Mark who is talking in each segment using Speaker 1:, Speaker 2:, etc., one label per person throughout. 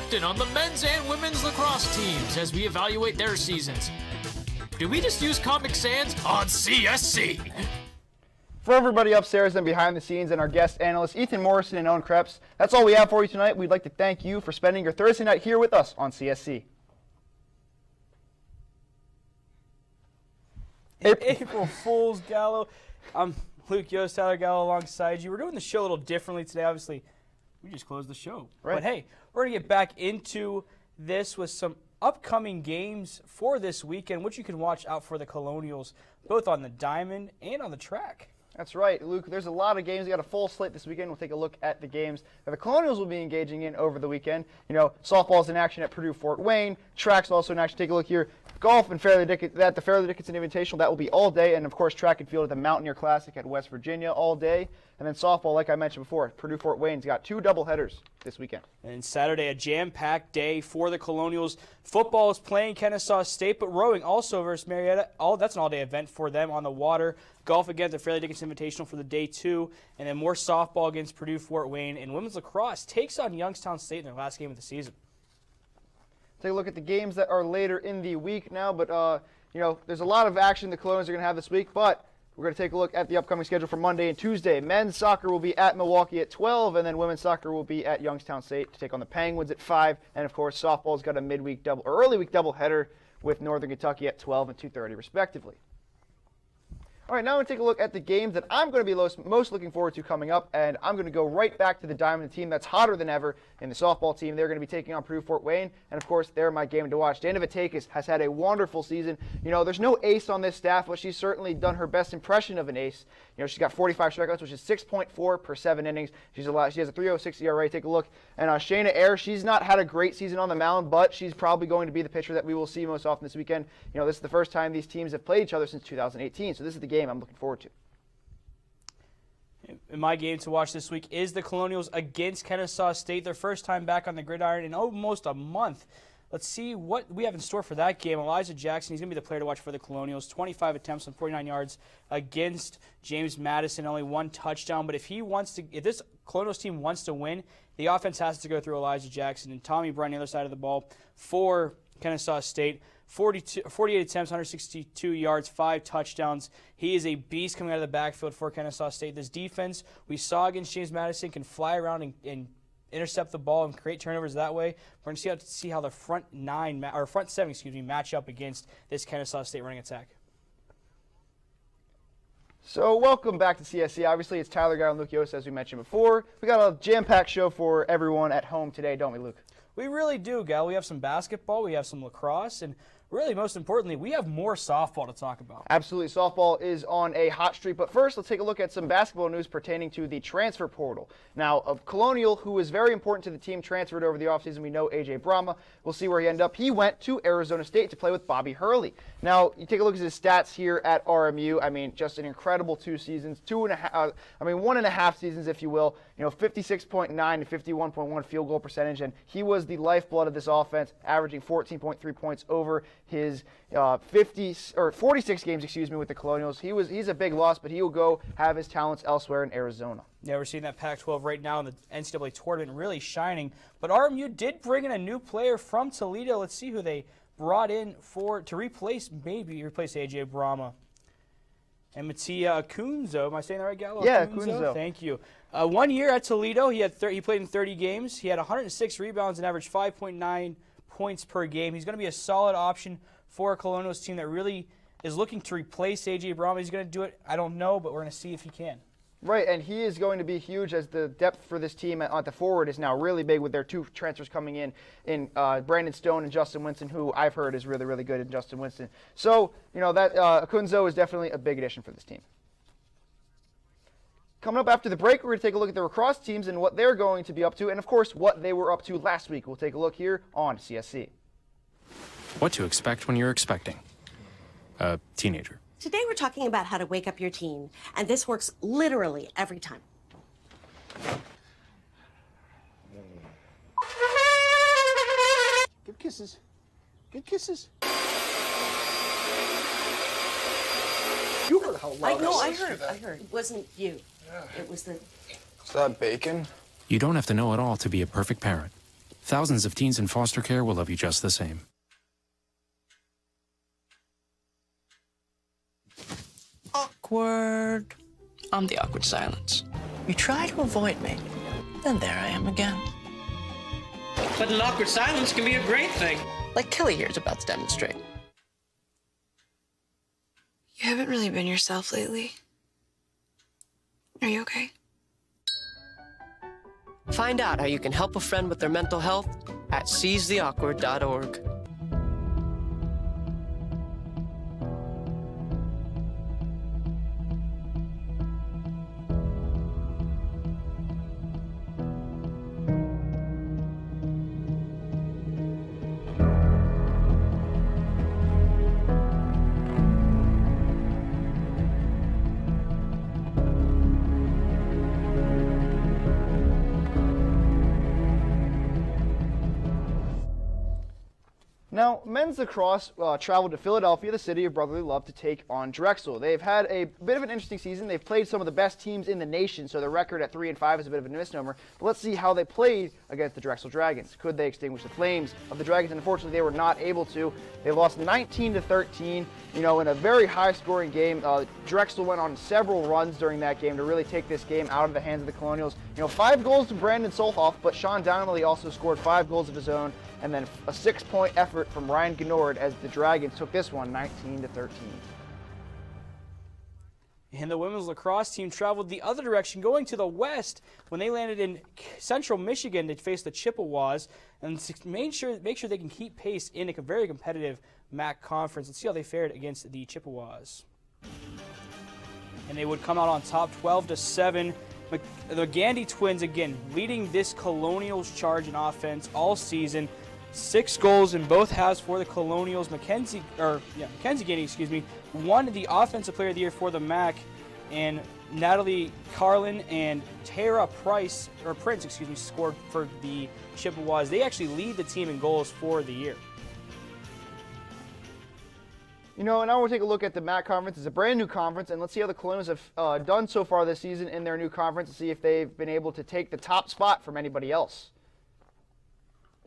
Speaker 1: captain on the men's and women's lacrosse teams as we evaluate their seasons. Do we just use Comic Sans on CSC?
Speaker 2: For everybody upstairs and behind the scenes and our guest analysts, Ethan Morrison and Owen Krebs, that's all we have for you tonight. We'd like to thank you for spending your Thursday night here with us on CSC.
Speaker 3: April Fool's Gallo. I'm Luke Yost, Tyler Gallo alongside you. We're doing the show a little differently today. Obviously, we just closed the show.
Speaker 2: Right.
Speaker 3: But hey, we're going to get back into this with some upcoming games for this weekend, which you can watch out for the Colonials, both on the diamond and on the track.
Speaker 2: That's right, Luke. There's a lot of games. We got a full slate this weekend. We'll take a look at the games that the Colonials will be engaging in over the weekend. You know, softball's in action at Purdue Fort Wayne. Track's also in action. Take a look here. Golf and at the Fairleigh Dickinson Invitational, that will be all day. And, of course, track and field at the Mountaineer Classic at West Virginia all day. And then softball, like I mentioned before, Purdue Fort Wayne's got 2 doubleheaders this weekend.
Speaker 3: And Saturday, a jam-packed day for the Colonials. Football is playing Kennesaw State, but rowing also versus Marietta. That's an all-day event for them on the water. Golf again at the Fairleigh Dickinson Invitational for the day 2. And then more softball against Purdue Fort Wayne. And women's lacrosse takes on Youngstown State in their last game of the season.
Speaker 2: Take a look at the games that are later in the week now, but you know, there's a lot of action the Colonials are going to have this week, but we're going to take a look at the upcoming schedule for Monday and Tuesday. Men's soccer will be at Milwaukee at 12, and then women's soccer will be at Youngstown State to take on the Penguins at 5, and of course softball's got a early week doubleheader with Northern Kentucky at 12 and 2:30 respectively. All right, now I'm going to take a look at the games that I'm going to be most looking forward to coming up, and I'm going to go right back to the Diamond team that's hotter than ever in the softball team. They're going to be taking on Purdue Fort Wayne, and of course, they're my game to watch. Dana Vatakis has had a wonderful season. You know, there's no ace on this staff, but she's certainly done her best impression of an ace. You know, she's got 45 strikeouts, which is 6.4 per 7 innings. She has a 3.06 ERA. Take a look. And Shayna Ayre, she's not had a great season on the mound, but she's probably going to be the pitcher that we will see most often this weekend. You know, this is the first time these teams have played each other since 2018, so this is the game I'm looking forward to.
Speaker 3: In my game to watch this week is the Colonials against Kennesaw State. Their first time back on the gridiron in almost a month. Let's see what we have in store for that game. Elijah Jackson, he's going to be the player to watch for the Colonials. 25 attempts on 49 yards against James Madison, only 1 touchdown. But if this Colonials team wants to win, the offense has to go through Elijah Jackson. And Tommy Brown, the other side of the ball for Kennesaw State. 48 attempts, 162 yards, 5 touchdowns. He is a beast coming out of the backfield for Kennesaw State. This defense we saw against James Madison can fly around and intercept the ball and create turnovers that way. We're going to see how the front 7 match up against this Kennesaw State running attack.
Speaker 2: So welcome back to CSC. Obviously, it's Tyler Guy and Luke Yost, as we mentioned before. We got a jam-packed show for everyone at home today, don't we, Luke?
Speaker 3: We really do, Gal. We have some basketball, we have some lacrosse, and really, most importantly, we have more softball to talk about.
Speaker 2: Absolutely. Softball is on a hot streak. But first, let's take a look at some basketball news pertaining to the transfer portal. Now, of Colonial, who is very important to the team, transferred over the offseason. We know A.J. Brahma. We'll see where he ended up. He went to Arizona State to play with Bobby Hurley. Now, you take a look at his stats here at RMU. I mean, just an incredible 2 seasons, 1.5 seasons, if you will. You know, 56.9 to 51.1 field goal percentage, and he was the lifeblood of this offense, averaging 14.3 points over his 46 games, with the Colonials. He's a big loss, but he will go have his talents elsewhere in Arizona.
Speaker 3: Yeah, we're seeing that Pac-12 right now in the NCAA tournament really shining. But RMU did bring in a new player from Toledo. Let's see who they brought in to replace A.J. Brahma. And Mattia Acunzo. Am I saying that right, Gallo?
Speaker 2: Yeah, Acunzo.
Speaker 3: Thank you. 1 year at Toledo, he played in 30 games. He had 106 rebounds and averaged 5.9 points per game. He's going to be a solid option for a Colonials team that really is looking to replace A.J. Brahma. He's going to do it, I don't know, but we're going to see if he can.
Speaker 2: Right, and he is going to be huge as the depth for this team at the forward is now really big with their 2 transfers coming in Brandon Stone and Justin Winston, who I've heard is really, really good in Justin Winston. So, you know, that Acunzo is definitely a big addition for this team. Coming up after the break, we're going to take a look at the lacrosse teams and what they're going to be up to, and of course, what they were up to last week. We'll take a look here on CSC.
Speaker 4: What to expect when you're expecting a teenager.
Speaker 5: Today we're talking about how to wake up your teen, and this works literally every time.
Speaker 6: Give kisses. Give kisses. You heard how loud
Speaker 5: I heard. It wasn't you. Yeah. It was the...
Speaker 7: Is that bacon?
Speaker 4: You don't have to know it all to be a perfect parent. thousands of teens in foster care will love you just the same.
Speaker 7: Awkward. I'm the awkward silence. You try to avoid me, then there I am again.
Speaker 8: But an awkward silence can be a great thing.
Speaker 7: Like Kelly here is about to demonstrate.
Speaker 9: You haven't really been yourself lately. Are you okay?
Speaker 7: Find out how you can help a friend with their mental health at seizetheawkward.org.
Speaker 2: Now, men's lacrosse traveled to Philadelphia, the city of brotherly love, to take on Drexel. They've had a bit of an interesting season. They've played some of the best teams in the nation, so their record at 3-5 is a bit of a misnomer. But let's see how they played against the Drexel Dragons. Could they extinguish the flames of the Dragons? And unfortunately, they were not able to. They lost 19-13, in a very high-scoring game. Drexel went on several runs during that game to really take this game out of the hands of the Colonials. 5 goals to Brandon Solhoff, but Sean Donnelly also scored 5 goals of his own, and then a 6-point effort from Ryan Gnord as the Dragons took this one 19-13.
Speaker 3: And the women's lacrosse team traveled the other direction, going to the west when they landed in central Michigan to face the Chippewas and make sure they can keep pace in a very competitive MAC conference. Let's see how they fared against the Chippewas. And they would come out on top 12-7. The Gandy twins, again, leading this Colonials charge in offense all season. 6 goals in both halves for the Colonials. Mackenzie Gandy, won the Offensive Player of the Year for the MAC, and Natalie Carlin and Tara Prince, scored for the Chippewas. They actually lead the team in goals for the year.
Speaker 2: Now we'll take a look at the MAC conference. It's a brand new conference, and let's see how the Colonials have done so far this season in their new conference and see if they've been able to take the top spot from anybody else.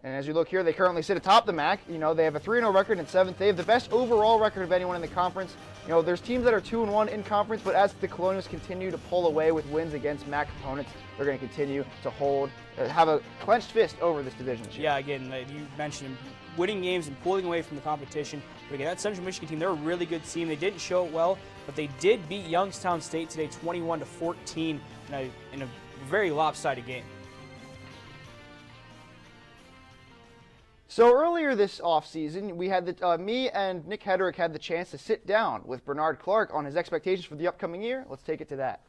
Speaker 2: And as you look here, they currently sit atop the MAC. They have a 3-0 record in 7th. They have the best overall record of anyone in the conference. There's teams that are 2-1 in conference, but as the Colonials continue to pull away with wins against MAC opponents, they're going to continue to have a clenched fist over this division this year.
Speaker 3: Yeah, again, you mentioned winning games and pulling away from the competition. But again, that Central Michigan team, they're a really good team. They didn't show it well, but they did beat Youngstown State today 21-14 in a very lopsided game.
Speaker 2: So earlier this offseason, we had me and Nick Hedrick had the chance to sit down with Bernard Clark on his expectations for the upcoming year. Let's take it to that.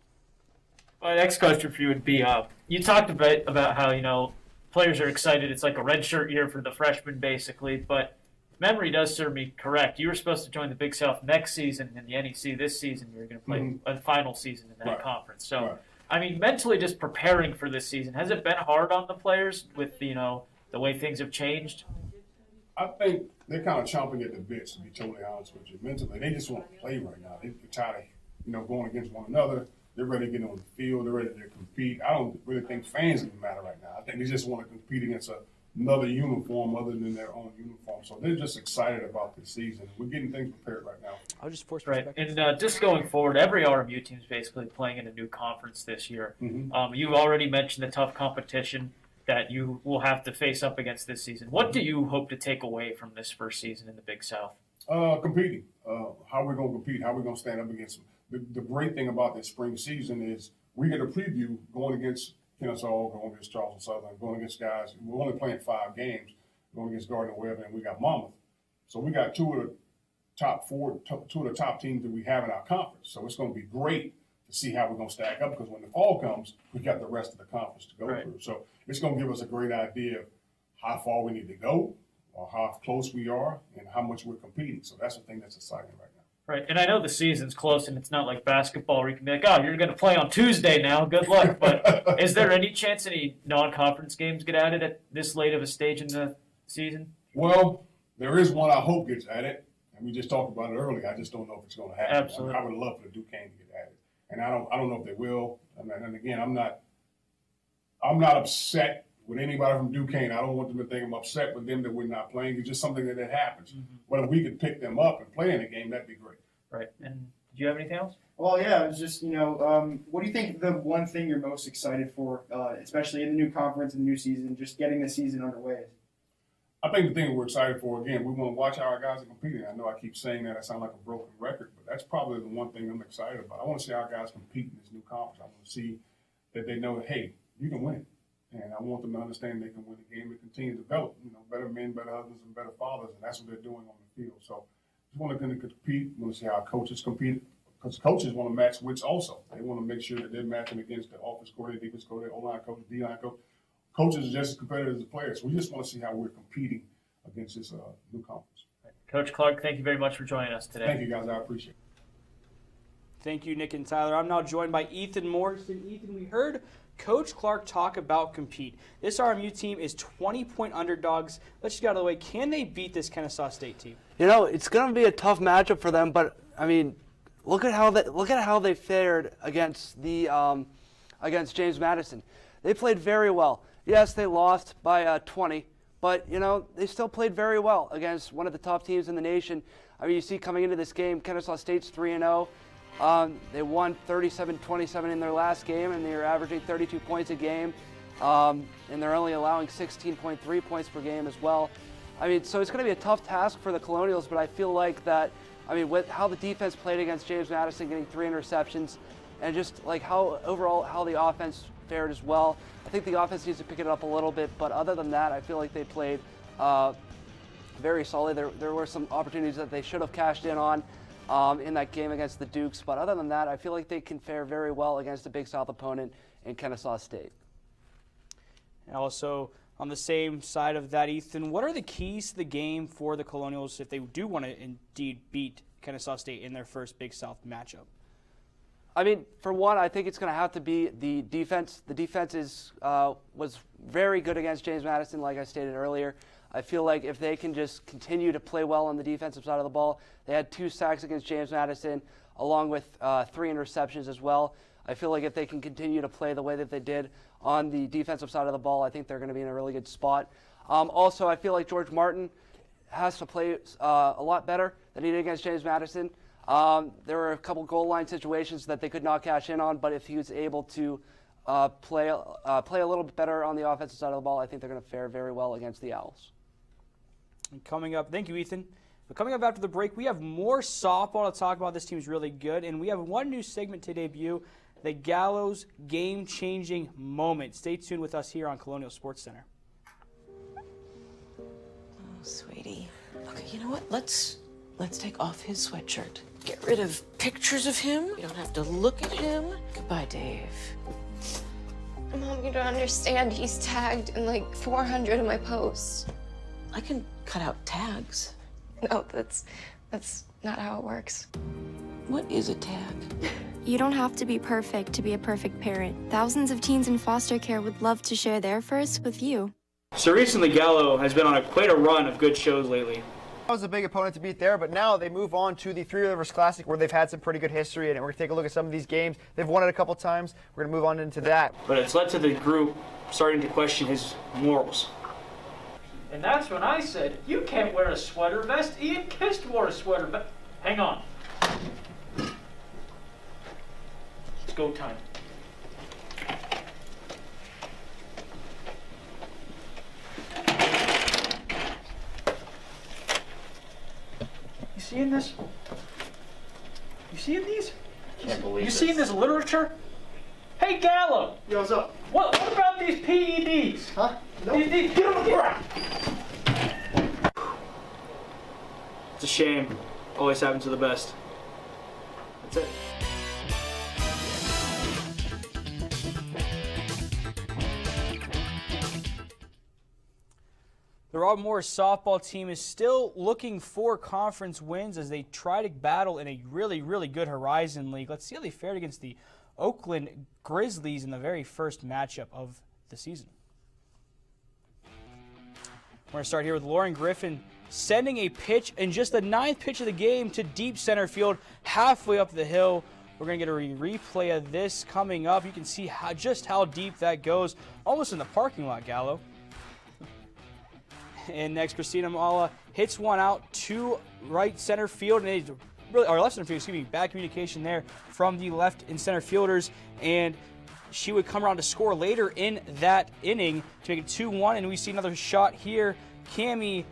Speaker 1: My next question for you would be, you talked a bit about how, players are excited. It's like a redshirt year for the freshmen, basically. But memory does serve me correct. You were supposed to join the Big South next season in the NEC. This season, you're going to play a final season in that conference. So, mentally just preparing for this season, has it been hard on the players with, the way things have changed?
Speaker 6: I think they're kind of chomping at the bits, to be totally honest with you. Mentally, they just want to play right now. They're tired of, going against one another. They're ready to get on the field. They're ready to compete. I don't really think fans even matter right now. I think they just want to compete against another uniform other than their own uniform. So they're just excited about this season. We're getting things prepared right now.
Speaker 3: I'll just force
Speaker 1: perspective. And just going forward, every RMU team is basically playing in a new conference this year. You've already mentioned the tough competition that you will have to face up against this season. What do you hope to take away from this first season in the Big South?
Speaker 6: Competing. How we're going to compete, how we're going to stand up against them. The great thing about this spring season is we get a preview going against Kennesaw, going against Charleston Southern, going against guys. We're only playing 5 games, going against Gardner-Webb, and we got Monmouth. So we got two of the top teams that we have in our conference. So it's going to be great to see how we're going to stack up, because when the fall comes, we got the rest of the conference to go through. So it's going to give us a great idea of how far we need to go, or how close we are, and how much we're competing. So that's the thing that's exciting right now.
Speaker 1: Right, and I know the season's close, and it's not like basketball where you can be like, oh, you're going to play on Tuesday now, good luck. But is there any chance any non-conference games get added at this late of a stage in the season?
Speaker 6: Well, there is one I hope gets added, and we just talked about it earlier. I just don't know if it's going to happen.
Speaker 1: Absolutely.
Speaker 6: I would love for the Duquesne to get added, and I don't know if they will. And again, I'm not upset with anybody from Duquesne. I don't want them to think I'm upset with them that we're not playing. It's just something that happens. But if we could pick them up and play in the game, that'd be great.
Speaker 1: Right. And do you have anything else?
Speaker 2: Well, yeah, it was just, what do you think the one thing you're most excited for, especially in the new conference and the new season, just getting the season underway is?
Speaker 6: I think the thing we're excited for, again, we want to watch how our guys are competing. I know I keep saying that. I sound like a broken record, but that's probably the one thing I'm excited about. I want to see our guys compete in this new conference. I want to see that they know that, hey, you can win. And I want them to understand they can win the game and continue to develop, better men, better husbands, and better fathers. And that's what they're doing on the field. So just want to compete. We want to see how our coaches compete. Because coaches want to match wits also. They want to make sure that they're matching against the offense coordinator, defense coordinator, O-line coach, D-line coach. Coaches are just as competitive as the players. We just want to see how we're competing against this new conference.
Speaker 1: Coach Clark, thank you very much for joining us today.
Speaker 6: Thank you, guys. I appreciate it.
Speaker 3: Thank you, Nick and Tyler. I'm now joined by Ethan Morrison. Ethan, we heard Coach Clark talk about compete. This RMU team is 20-point underdogs. Let's just get out of the way. Can they beat this Kennesaw State team?
Speaker 10: It's going to be a tough matchup for them, but, look at how they fared against against James Madison. They played very well. Yes, they lost by 20, but they still played very well against one of the top teams in the nation. You see coming into this game, Kennesaw State's 3-0. They won 37-27 in their last game, and they're averaging 32 points a game, and they're only allowing 16.3 points per game as well. So it's going to be a tough task for the Colonials, but I feel like that. With how the defense played against James Madison, getting 3 interceptions, and just like how the offense fared as well. I think the offense needs to pick it up a little bit, but other than that, I feel like they played very solid. There were some opportunities that they should have cashed in on in that game against the Dukes, but other than that, I feel like they can fare very well against a Big South opponent in Kennesaw State.
Speaker 3: And also, on the same side of that, Ethan, what are the keys to the game for the Colonials if they do want to indeed beat Kennesaw State in their first Big South matchup?
Speaker 10: For one, I think it's going to have to be the defense. The defense was very good against James Madison, like I stated earlier. I feel like if they can just continue to play well on the defensive side of the ball, they had 2 sacks against James Madison, along with 3 interceptions as well. I feel like if they can continue to play the way that they did on the defensive side of the ball, I think they're going to be in a really good spot. Also, I feel like George Martin has to play a lot better than he did against James Madison. There were a couple goal line situations that they could not cash in on, but if he was able to play a little bit better on the offensive side of the ball, I think they're going to fare very well against the Owls.
Speaker 3: And coming up, thank you, Ethan. But coming up after the break, we have more softball to talk about. This team's really good, and we have one new segment to debut, the Gallows Game-Changing Moment. Stay tuned with us here on Colonial Sports Center.
Speaker 7: Oh, sweetie. Okay, you know what? Let's take off his sweatshirt. Get rid of pictures of him. You don't have to look at him. Goodbye, Dave.
Speaker 9: Mom, you don't understand. He's tagged in like 400 of my posts.
Speaker 7: I can cut out tags.
Speaker 9: No, that's not how it works.
Speaker 7: What is a tag?
Speaker 11: You don't have to be perfect to be a perfect parent. Thousands of teens in foster care would love to share their first with you.
Speaker 3: So recently, Gallo has been on quite a run of good shows lately.
Speaker 2: That was a big opponent to beat there, but now they move on to the Three Rivers Classic, where they've had some pretty good history in it. We're going to take a look at some of these games. They've won it a couple times. We're going to move on into that.
Speaker 3: But it's led to the group starting to question his morals.
Speaker 1: And that's when I said, you can't wear a sweater vest. Ian Kist wore a sweater vest. Hang on. It's go time. You seeing this? You seeing these?
Speaker 8: Can't believe
Speaker 1: You seeing this literature? Hey, Gallo!
Speaker 2: Yo, what's up?
Speaker 1: What about these PEDs?
Speaker 2: Huh? No.
Speaker 1: Get on the ground!
Speaker 3: It's a shame. Always happens to the best. That's it. The Rob Morris softball team is still looking for conference wins as they try to battle in a really, really good Horizon League. Let's see how they fared against the Oakland Grizzlies in the very first matchup of the season. We're going to start here with Lauren Griffin sending a pitch in just the 9th pitch of the game to deep center field, halfway up the hill. We're going to get a replay of this coming up. You can see just how deep that goes, almost in the parking lot, Gallo. And next, Christina Mala hits one out to right center field, and or left center field, excuse me, bad communication there from the left and center fielders, and she would come around to score later in that inning to make it 2-1, and we see another shot here. Cammie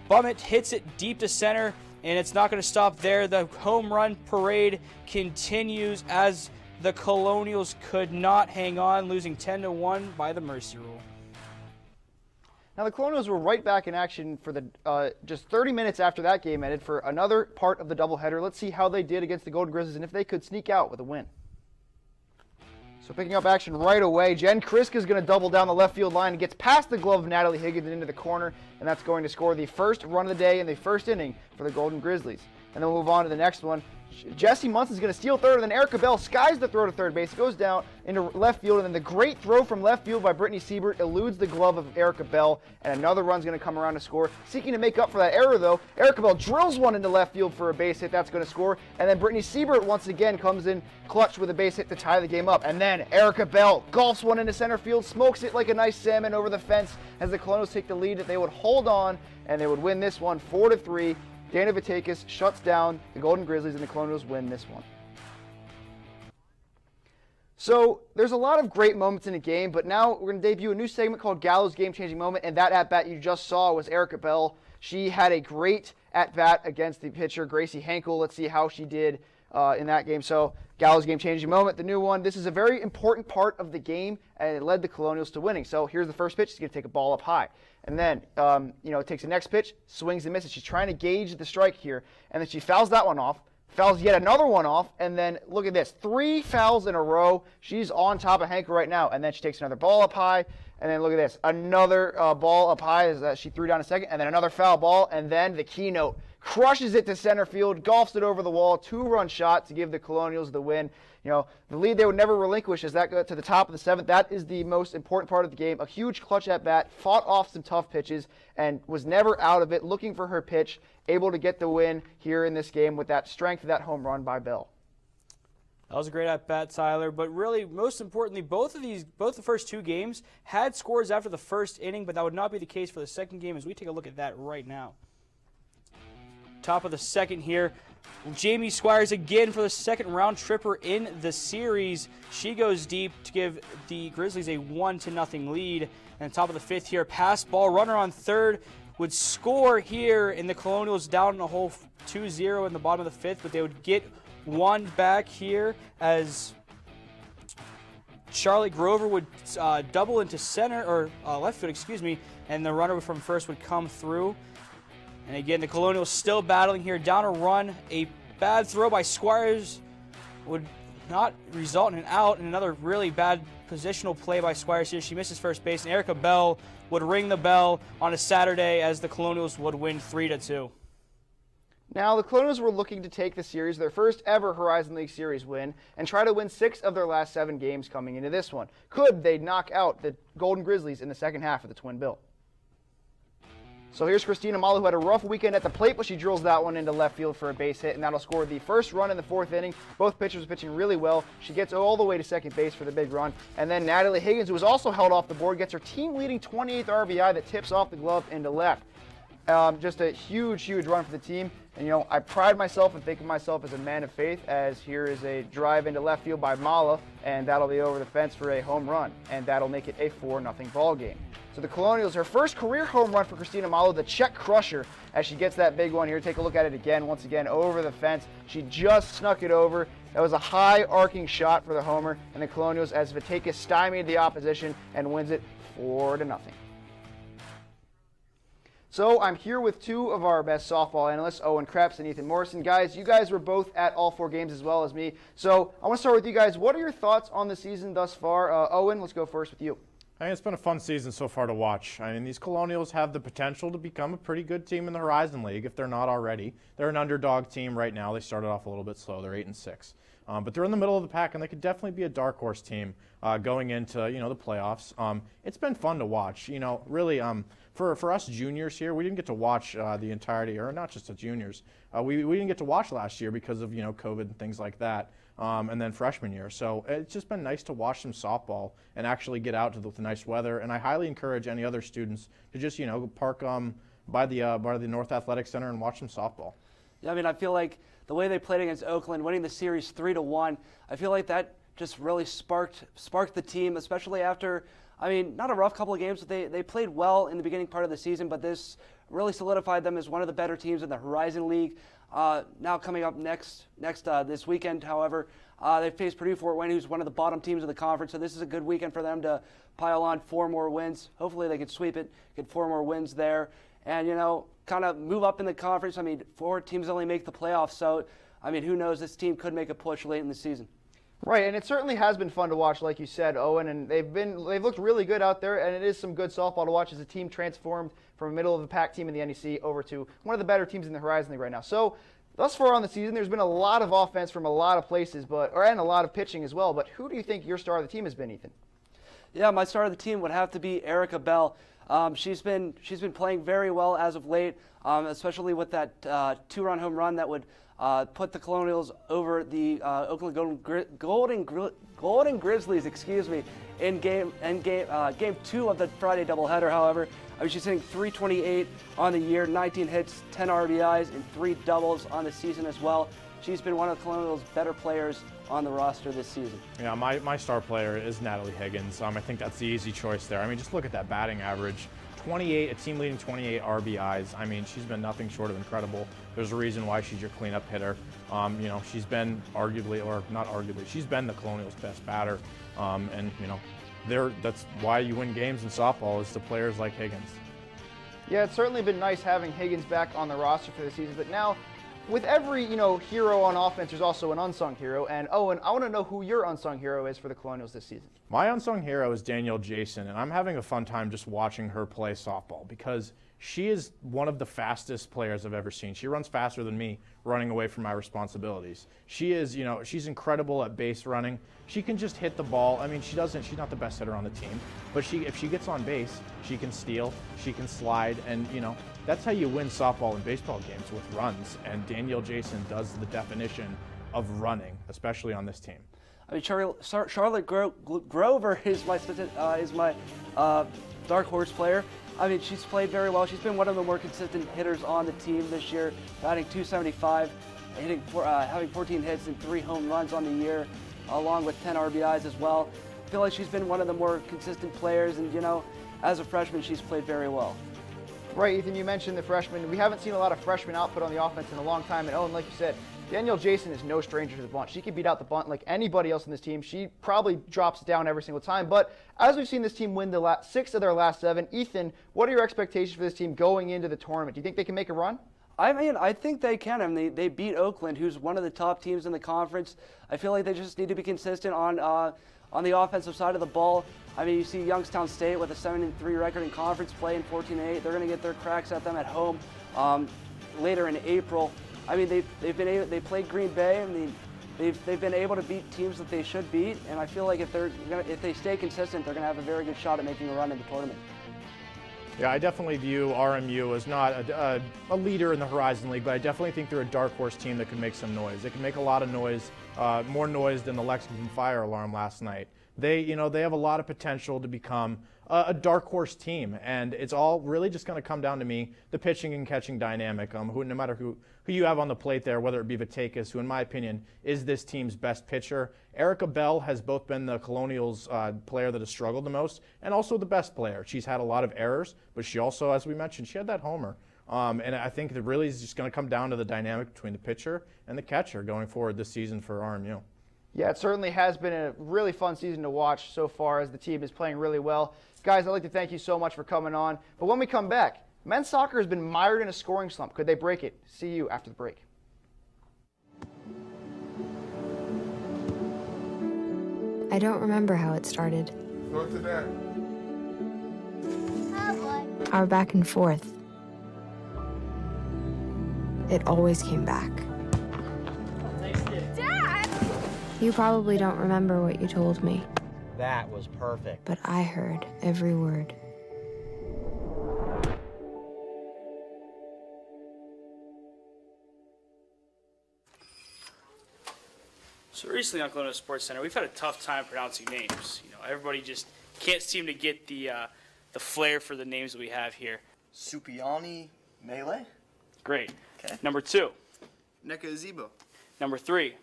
Speaker 3: Bummett hits it deep to center, and it's not going to stop there. The home run parade continues as the Colonials could not hang on, losing 10-1 by the mercy rule.
Speaker 2: Now the Colonials were right back in action for the just 30 minutes after that game ended for another part of the doubleheader. Let's see how they did against the Golden Grizzlies and if they could sneak out with a win. So picking up action right away, Jen Kriska is going to double down the left field line and gets past the glove of Natalie Higgins and into the corner, and that's going to score the first run of the day in the first inning for the Golden Grizzlies. And then we'll move on to the next one. Jessie Munson is going to steal third, and then Erica Bell skies the throw to third base. It goes down into left field, and then the great throw from left field by Brittany Siebert eludes the glove of Erica Bell, and another run's going to come around to score. Seeking to make up for that error, though, Erica Bell drills one into left field for a base hit. That's going to score, and then Brittany Siebert once again comes in clutch with a base hit to tie the game up. And then Erica Bell golfs one into center field, smokes it like a nice salmon over the fence as the Colonials take the lead that they would hold on, and they would win this one 4-3. Dana Vitakis shuts down the Golden Grizzlies, and the Colonials win this one. So there's a lot of great moments in the game, but now we're going to debut a new segment called Gallo's Game-Changing Moment, and that at-bat you just saw was Erica Bell. She had a great at-bat against the pitcher, Gracie Henkel. Let's see how she did in that game. So Gallo's Game-Changing Moment, the new one. This is a very important part of the game, and it led the Colonials to winning. So here's the first pitch. She's going to take a ball up high. And then, takes the next pitch, swings and misses. She's trying to gauge the strike here. And then she fouls that one off, fouls yet another one off. And then, look at this, 3 fouls in a row. She's on top of Henkel right now. And then she takes another ball up high. And then, look at this, another ball up high as she threw down a second. And then another foul ball. And then the keynote. Crushes it to center field, golfs it over the wall, 2-run shot to give the Colonials the win. The lead they would never relinquish as that got to the top of the 7th. That is the most important part of the game. A huge clutch at bat, fought off some tough pitches, and was never out of it, looking for her pitch, able to get the win here in this game with that strength of that home run by Bell.
Speaker 3: That was a great at-bat, Tyler, but really, most importantly, both the first 2 games had scores after the first inning, but that would not be the case for the second game as we take a look at that right now. Top of the second here, Jamie Squires again for the second round tripper in the series. She goes deep to give the Grizzlies a 1-0 lead. And top of the 5th here, pass ball, runner on third would score here, and the Colonials down in a hole 2-0 in the bottom of the 5th, but they would get one back here as Charlotte Grover would double into center, or left field, excuse me, and the runner from first would come through. And again, the Colonials still battling here, down a run. A bad throw by Squires would not result in an out, and another really bad positional play by Squires here. She misses first base, and Erica Bell would ring the bell on a Saturday as the Colonials would win 3-2.
Speaker 2: Now, the Colonials were looking to take the series, their first ever Horizon League Series win, and try to win 6 of their last 7 games coming into this one. Could they knock out the Golden Grizzlies in the second half of the Twin Bill? So here's Christina Mala, who had a rough weekend at the plate, but she drills that one into left field for a base hit, and that'll score the first run in the 4th inning. Both pitchers were pitching really well. She gets all the way to second base for the big run. And then Natalie Higgins, who was also held off the board, gets her team-leading 28th RBI that tips off the glove into left. Just a huge, huge run for the team. And, I pride myself and think of myself as a man of faith, as here is a drive into left field by Mala, and that'll be over the fence for a home run, and that'll make it a 4-0 ball game. So the Colonials, her first career home run for Christina Mala, the check crusher, as she gets that big one here. Take a look at it again, once again, over the fence. She just snuck it over. That was a high arcing shot for the homer, and the Colonials, as Vitakis stymied the opposition and wins it 4-0. So I'm here with 2 of our best softball analysts, Owen Krebs and Ethan Morrison. Guys, you guys were both at all 4 games as well as me. So I want to start with you guys. What are your thoughts on the season thus far? Owen, let's go first with you.
Speaker 12: I think it's been a fun season so far to watch. I mean, these Colonials have the potential to become a pretty good team in the Horizon League if they're not already. They're an underdog team right now. They started off a little bit slow. They're 8-6. But they're in the middle of the pack, and they could definitely be a dark horse team going into the playoffs. It's been fun to watch. Really, for us juniors here, we didn't get to watch the entirety, or not just the juniors. We didn't get to watch last year because of COVID and things like that. And then freshman year. So it's just been nice to watch some softball and actually get out to the nice weather. And I highly encourage any other students to just park by the North Athletic Center and watch some softball.
Speaker 10: Yeah, I mean, I feel like the way they played against Oakland, winning the series 3-1, I feel like that just really sparked the team, especially after, I mean, not a rough couple of games, but they played well in the beginning part of the season, but this really solidified them as one of the better teams in the Horizon League. Now coming up next this weekend, however, they face Purdue Fort Wayne, who's one of the bottom teams of the conference, so this is a good weekend for them to pile on 4 more wins. Hopefully they can sweep it, get 4 more wins there, and, kind of move up in the conference. I mean, 4 teams only make the playoffs, so, I mean, who knows, this team could make a push late in the season.
Speaker 2: Right, and it certainly has been fun to watch, like you said, Owen, and they've looked really good out there, and it is some good softball to watch as a team transformed from a middle-of-the-pack team in the NEC over to one of the better teams in the Horizon League right now. So, thus far on the season, there's been a lot of offense from a lot of places, and a lot of pitching as well, but who do you think your star of the team has been, Ethan?
Speaker 10: Yeah, my star of the team would have to be Erica Bell. She's been playing very well as of late, especially with that 2-run home run that would put the Colonials over the Oakland Golden Grizzlies, in game 2 of the Friday doubleheader. However, I mean, she's hitting .328 on the year, 19 hits, 10 RBIs, and 3 doubles on the season as well. She's been one of the Colonials' better players on the roster this season.
Speaker 12: Yeah, my star player is Natalie Higgins. I think that's the easy choice there. I mean, just look at that batting average. 28, a team-leading 28 RBIs. I mean, she's been nothing short of incredible. There's a reason why she's your cleanup hitter. She's been she's been the Colonials' best batter. That's why you win games in softball, is to players like Higgins.
Speaker 2: Yeah, it's certainly been nice having Higgins back on the roster for the season, but now, with every, hero on offense, there's also an unsung hero. And Owen, I want to know who your unsung hero is for the Colonials this season.
Speaker 12: My unsung hero is Danielle Jason, and I'm having a fun time just watching her play softball because she is one of the fastest players I've ever seen. She runs faster than me running away from my responsibilities. She is, she's incredible at base running. She can just hit the ball. I mean, she's not the best hitter on the team, but if she gets on base, she can steal, she can slide, and, that's how you win softball and baseball games, with runs. And Danielle Jason does the definition of running, especially on this team.
Speaker 10: I mean, Charlotte Grover is my dark horse player. I mean, she's played very well. She's been one of the more consistent hitters on the team this year, batting .275, having 14 hits and 3 home runs on the year, along with 10 RBIs as well. I feel like she's been one of the more consistent players, and, as a freshman, she's played very well.
Speaker 2: Right, Ethan, you mentioned the freshmen. We haven't seen a lot of freshman output on the offense in a long time, and Owen, like you said, Danielle Jason is no stranger to the bunt. She can beat out the bunt like anybody else in this team. She probably drops it down every single time. But as we've seen this team win the 6 of their last 7, Ethan, what are your expectations for this team going into the tournament? Do you think they can make a run?
Speaker 10: I mean, I think they can. I mean, they beat Oakland, who's one of the top teams in the conference. I feel like they just need to be consistent on the offensive side of the ball. I mean, you see Youngstown State with a 7-3 record in conference play, in 14-8. They're going to get their cracks at them at home later in April. I mean, they played Green Bay. I mean, they've been able to beat teams that they should beat, and I feel like if they stay consistent, they're going to have a very good shot at making a run in the tournament.
Speaker 12: Yeah, I definitely view RMU as not a leader in the Horizon League, but I definitely think they're a dark horse team that can make some noise. They can make a lot of noise, more noise than the Lexington fire alarm last night. They have a lot of potential to become a dark horse team, and it's all really just going to come down to the pitching and catching dynamic. No matter who you have on the plate there, whether it be Vatekis, who in my opinion is this team's best pitcher. Erica Bell has both been the Colonials player that has struggled the most, and also the best player. She's had a lot of errors, but she also, as we mentioned, she had that homer. And I think that really is just going to come down to the dynamic between the pitcher and the catcher going forward this season for RMU.
Speaker 2: Yeah, it certainly has been a really fun season to watch so far as the team is playing really well. Guys, I'd like to thank you so much for coming on. But when we come back, men's soccer has been mired in a scoring slump. Could they break it? See you after the break.
Speaker 11: I don't remember how it started.
Speaker 6: Go to that.
Speaker 11: Our back and forth. It always came back. You probably don't remember what you told me.
Speaker 13: That was perfect.
Speaker 11: But I heard every word.
Speaker 3: So recently on Colonial Sports Center, we've had a tough time pronouncing names. Everybody just can't seem to get the flair for the names that we have here.
Speaker 13: Supiani Melee.
Speaker 3: Great.
Speaker 13: Okay.
Speaker 3: Number 2.
Speaker 13: Neka Azibo.
Speaker 3: Number 3.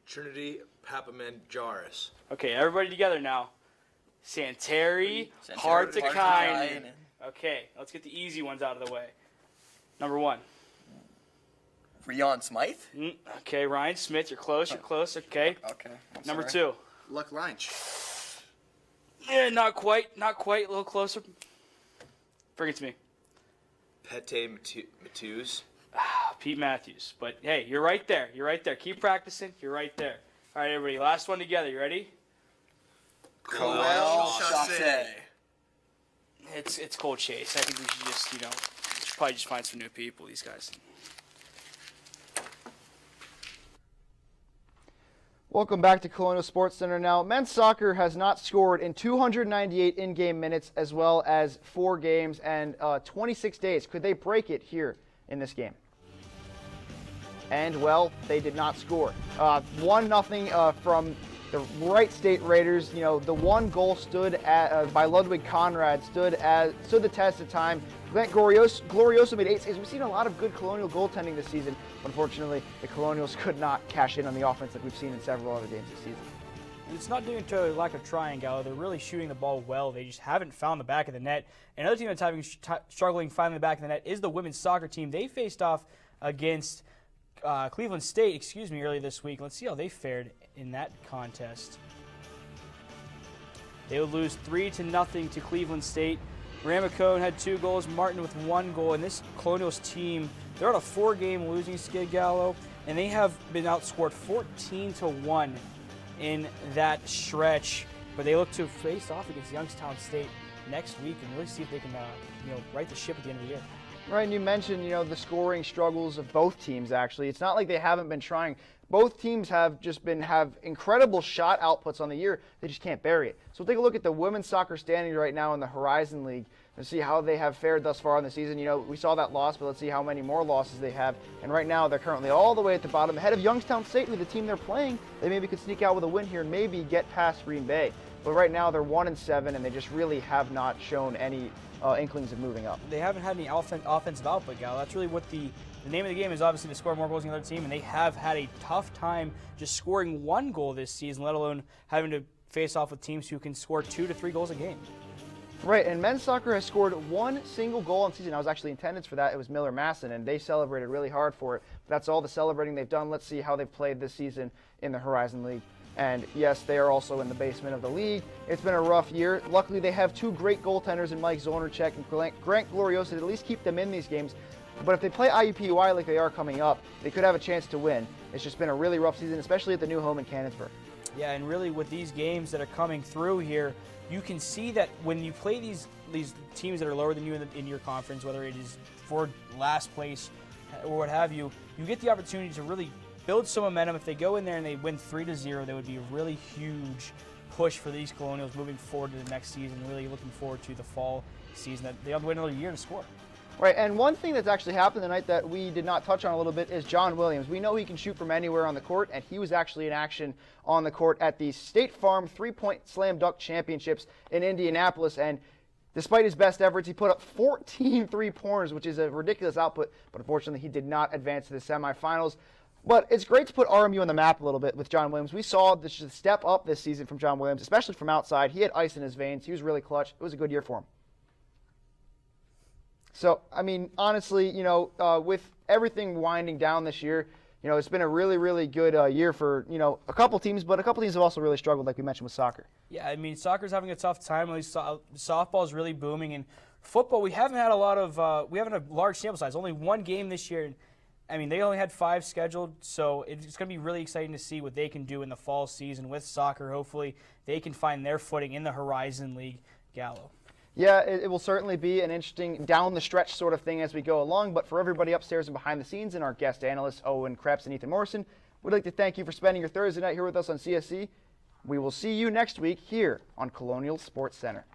Speaker 14: Trinity Papamanjaris.
Speaker 3: Okay, everybody together now. Santeri Hartikainen. Okay, let's get the easy ones out of the way. Number 1.
Speaker 13: Rion Smythe.
Speaker 3: Okay, Ryan Smith, you're close, okay.
Speaker 13: Okay.
Speaker 3: Number 2.
Speaker 13: Luck Lynch.
Speaker 3: Yeah, not quite, a little closer. Bring it to me.
Speaker 14: Pete Matthews.
Speaker 3: Pete Matthews. But hey, you're right there. Keep practicing. You're right there. All right, everybody. Last one together. You ready?
Speaker 13: Coel Chasse.
Speaker 3: It's Cole Chase. I think we should just, we should probably just find some new people. These guys.
Speaker 2: Welcome back to Colonial Sports Center. Now, men's soccer has not scored in 298 in-game minutes, as well as 4 games and 26 days. Could they break it here in this game? And, well, they did not score. 1-0 from the Wright State Raiders. The one goal stood by Ludwig Conrad stood the test of time. Grant Glorioso made 8 saves. We've seen a lot of good Colonial goaltending this season. Unfortunately, the Colonials could not cash in on the offense that we've seen in several other games this season.
Speaker 3: And it's not due to a lack of trying, Gallo. They're really shooting the ball well. They just haven't found the back of the net. Another team that's struggling finding the back of the net is the women's soccer team. They faced off against Cleveland State, earlier this week. Let's see how they fared in that contest. They would lose 3-0 to Cleveland State. Ramacone had 2 goals, Martin with 1 goal, and this Colonials team, they're on a 4-game losing skid, Gallo, and they have been outscored 14-1 in that stretch. But they look to face off against Youngstown State next week and really see if they can, right the ship at the end of the year.
Speaker 2: Right, and you mentioned, the scoring struggles of both teams, actually. It's not like they haven't been trying. Both teams have incredible shot outputs on the year. They just can't bury it. So we'll take a look at the women's soccer standings right now in the Horizon League and see how they have fared thus far in the season. We saw that loss, but let's see how many more losses they have. And right now, they're currently all the way at the bottom, ahead of Youngstown State, who the team they're playing. They maybe could sneak out with a win here and maybe get past Green Bay. But right now, they're 1-7, and they just really have not shown any inklings of moving up.
Speaker 3: They haven't had any offensive output, Gal. That's really what the name of the game is, obviously to score more goals than the other team, and they have had a tough time just scoring 1 goal this season, let alone having to face off with teams who can score 2 to 3 goals a game.
Speaker 2: Right, and men's soccer has scored 1 single goal in the season. I was actually in attendance for that. It was Miller Masson, and they celebrated really hard for it. But that's all the celebrating they've done. Let's see how they've played this season in the Horizon League. And yes, they are also in the basement of the league. It's been a rough year. Luckily, they have 2 great goaltenders in Mike Zolnerchek and Grant Glorioso to at least keep them in these games. But if they play IUPUI like they are coming up, they could have a chance to win. It's just been a really rough season, especially at the new home in Canonsburg.
Speaker 3: Yeah, and really with these games that are coming through here, you can see that when you play these teams that are lower than you in your conference, whether it is for last place or what have you, you get the opportunity to really build some momentum. If they go in there and they win 3-0, that would be a really huge push for these Colonials moving forward to the next season. Really looking forward to the fall season that they have to wait another year to score.
Speaker 2: Right, and one thing that's actually happened tonight that we did not touch on a little bit is John Williams. We know he can shoot from anywhere on the court, and he was actually in action on the court at the State Farm 3-Point Slam Dunk Championships in Indianapolis, and despite his best efforts, he put up 14 3-pointers, which is a ridiculous output, but unfortunately he did not advance to the semifinals. But it's great to put RMU on the map a little bit with John Williams. We saw the step up this season from John Williams, especially from outside. He had ice in his veins. He was really clutch. It was a good year for him. So, I mean, honestly, with everything winding down this year, it's been a really, really good year for, a couple teams, but a couple teams have also really struggled, like we mentioned with soccer.
Speaker 3: Yeah, I mean, soccer's having a tough time. Softball's really booming. And football, we haven't had a large sample size. Only 1 game this year. I mean, they only had 5 scheduled, so it's going to be really exciting to see what they can do in the fall season with soccer. Hopefully, they can find their footing in the Horizon League, Gallo.
Speaker 2: Yeah, it will certainly be an interesting down-the-stretch sort of thing as we go along, but for everybody upstairs and behind the scenes and our guest analysts, Owen Krebs and Ethan Morrison, we'd like to thank you for spending your Thursday night here with us on CSC. We will see you next week here on Colonial Sports Center.